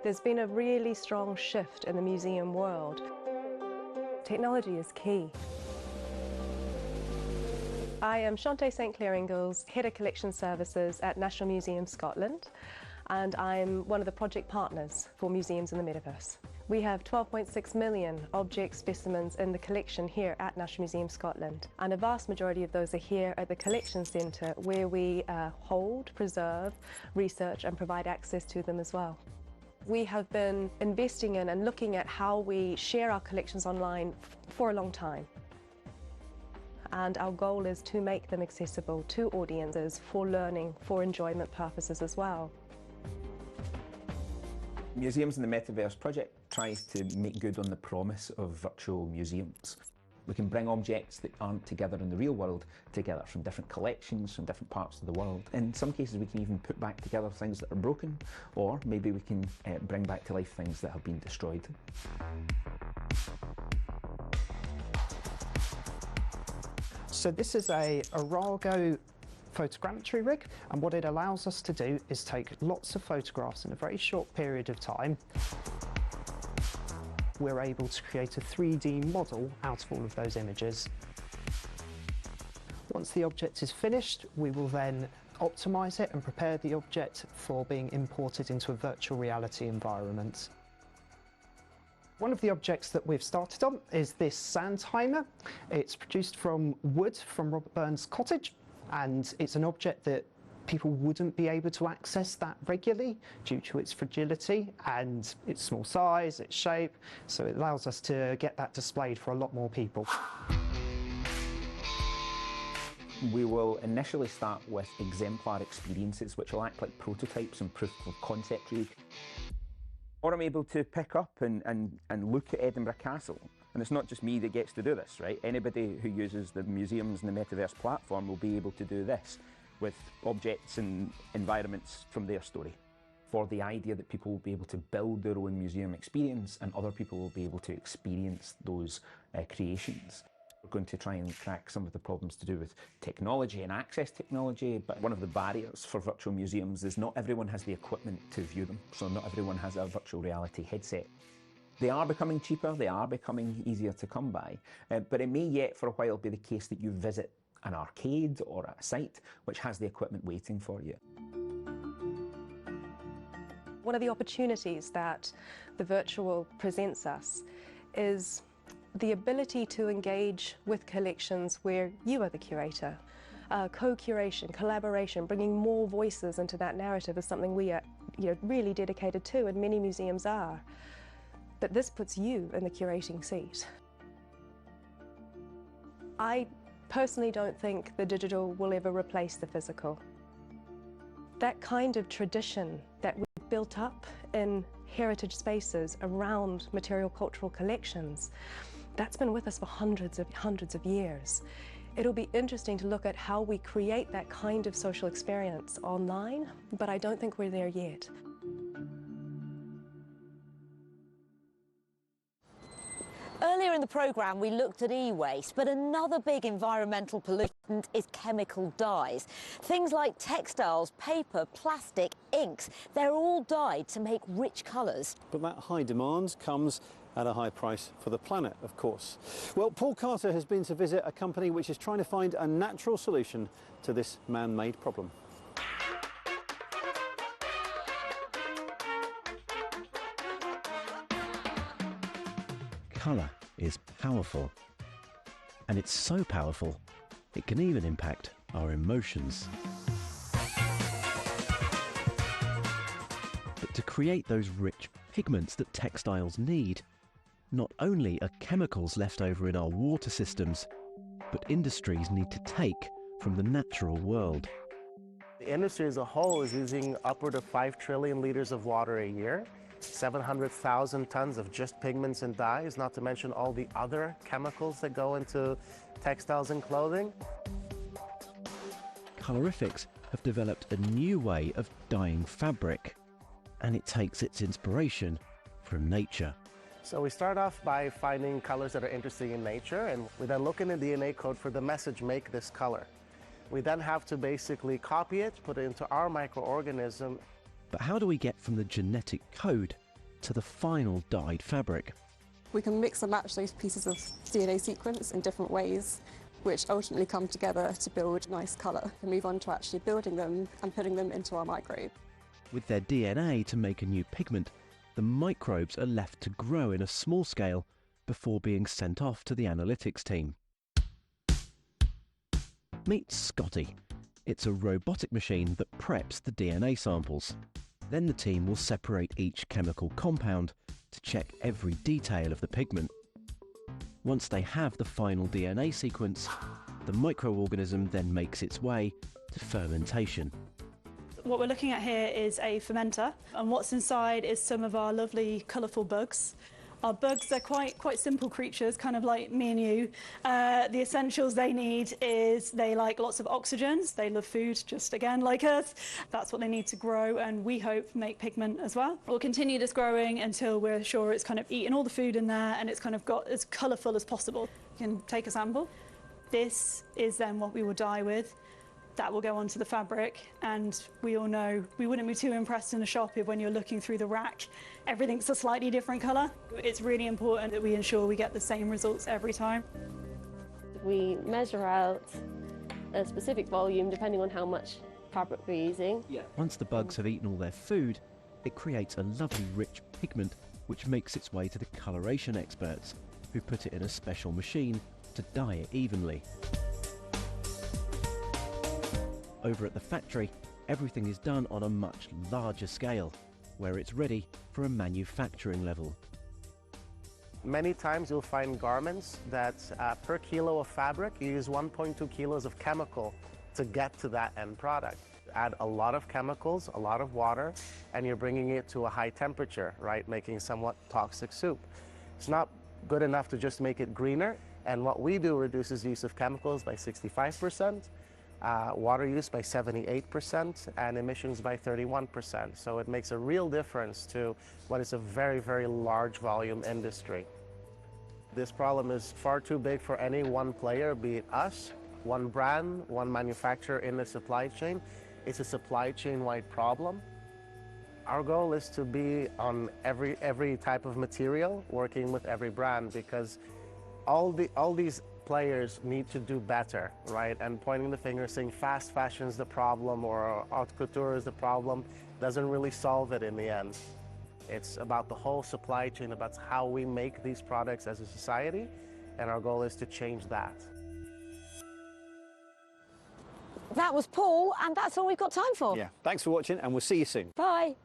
There's been a really strong shift in the museum world. Technology is key. I am Shante St Clair Ingalls, Head of Collection Services at National Museum Scotland, and I'm one of the project partners for Museums in the Metaverse. We have 12.6 million object specimens in the collection here at National Museum Scotland, and a vast majority of those are here at the Collection Centre, where we hold, preserve, research and provide access to them as well. We have been investing in and looking at how we share our collections online for a long time. And our goal is to make them accessible to audiences for learning, for enjoyment purposes as well. Museums in the Metaverse project tries to make good on the promise of virtual museums. We can bring objects that aren't together in the real world together from different collections, from different parts of the world. In some cases we can even put back together things that are broken, or maybe we can bring back to life things that have been destroyed. So this is a Arago photogrammetry rig, and what it allows us to do is take lots of photographs in a very short period of time. We're able to create a 3D model out of all of those images. Once the object is finished, we will then optimize it and prepare the object for being imported into a virtual reality environment. One of the objects that we've started on is this sand timer. It's produced from wood from Robert Burns' cottage, and it's an object that people wouldn't be able to access that regularly due to its fragility and its small size, its shape, so it allows us to get that displayed for a lot more people. We will initially start with exemplar experiences, which will act like prototypes and proof of concept really. Or I'm able to pick up and look at Edinburgh Castle. And it's not just me that gets to do this, right? Anybody who uses the Museums in the Metaverse platform will be able to do this with objects and environments from their story. For the idea that people will be able to build their own museum experience and other people will be able to experience those creations. We're going to try and crack some of the problems to do with technology and access technology, but one of the barriers for virtual museums is not everyone has the equipment to view them, so not everyone has a virtual reality headset. They are becoming cheaper, they are becoming easier to come by, but it may yet for a while be the case that you visit an arcade or a site which has the equipment waiting for you. One of the opportunities that the virtual presents us is the ability to engage with collections where you are the curator. Co-curation, collaboration, bringing more voices into that narrative is something we are really dedicated to, and many museums are. But this puts you in the curating seat. I personally don't think the digital will ever replace the physical. That kind of tradition that we've built up in heritage spaces around material cultural collections, that's been with us for hundreds of years. It'll be interesting to look at how we create that kind of social experience online, but I don't think we're there yet. Earlier in the programme we looked at e-waste, but another big environmental pollutant is chemical dyes. Things like textiles, paper, plastic, inks, they're all dyed to make rich colours. But that high demand comes at a high price for the planet, of course. Well, Paul Carter has been to visit a company which is trying to find a natural solution to this man-made problem. Colour is powerful, and it's so powerful it can even impact our emotions. But to create those rich pigments that textiles need, not only are chemicals left over in our water systems, but industries need to take from the natural world. The industry as a whole is using upward of 5 trillion litres of water a year. 700,000 tons of just pigments and dyes, not to mention all the other chemicals that go into textiles and clothing. Colorifics have developed a new way of dyeing fabric, and it takes its inspiration from nature. So we start off by finding colors that are interesting in nature, and we then look in the DNA code for the message, make this color. We then have to basically copy it, put it into our microorganism. But how do we get from the genetic code to the final dyed fabric. We can mix and match those pieces of DNA sequence in different ways, which ultimately come together to build nice colour and move on to actually building them and putting them into our microbe. With their DNA to make a new pigment, the microbes are left to grow in a small scale before being sent off to the analytics team. Meet Scotty. It's a robotic machine that preps the DNA samples. Then the team will separate each chemical compound to check every detail of the pigment. Once they have the final DNA sequence, the microorganism then makes its way to fermentation. What we're looking at here is a fermenter, and what's inside is some of our lovely colourful bugs. Our bugs, they're quite simple creatures, kind of like me and you. The essentials they need is they like lots of oxygens. They love food, just again like us. That's what they need to grow, and we hope make pigment as well. We'll continue this growing until we're sure it's kind of eaten all the food in there and it's kind of got as colourful as possible. You can take a sample. This is then what we will dye with. That will go onto the fabric, and we all know we wouldn't be too impressed in a shop if when you're looking through the rack everything's a slightly different colour. It's really important that we ensure we get the same results every time. We measure out a specific volume depending on how much fabric we're using. Once the bugs have eaten all their food, it creates a lovely rich pigment which makes its way to the coloration experts, who put it in a special machine to dye it evenly. Over at the factory, everything is done on a much larger scale, where it's ready for a manufacturing level. Many times you'll find garments that per kilo of fabric, you use 1.2 kilos of chemical to get to that end product. Add a lot of chemicals, a lot of water, and you're bringing it to a high temperature, right? Making somewhat toxic soup. It's not good enough to just make it greener, and what we do reduces use of chemicals by 65%. Water use by 78% and emissions by 31%. So it makes a real difference to what is a very, very large volume industry. This problem is far too big for any one player, be it us, one brand, one manufacturer in the supply chain. It's a supply chain-wide problem. Our goal is to be on every type of material, working with every brand, because all these players need to do better, right? And pointing the finger, saying fast fashion is the problem or haute couture is the problem, doesn't really solve it in the end. It's about the whole supply chain, about how we make these products as a society, and our goal is to change that. That was Paul, and that's all we've got time for. Yeah, thanks for watching, and we'll see you soon. Bye.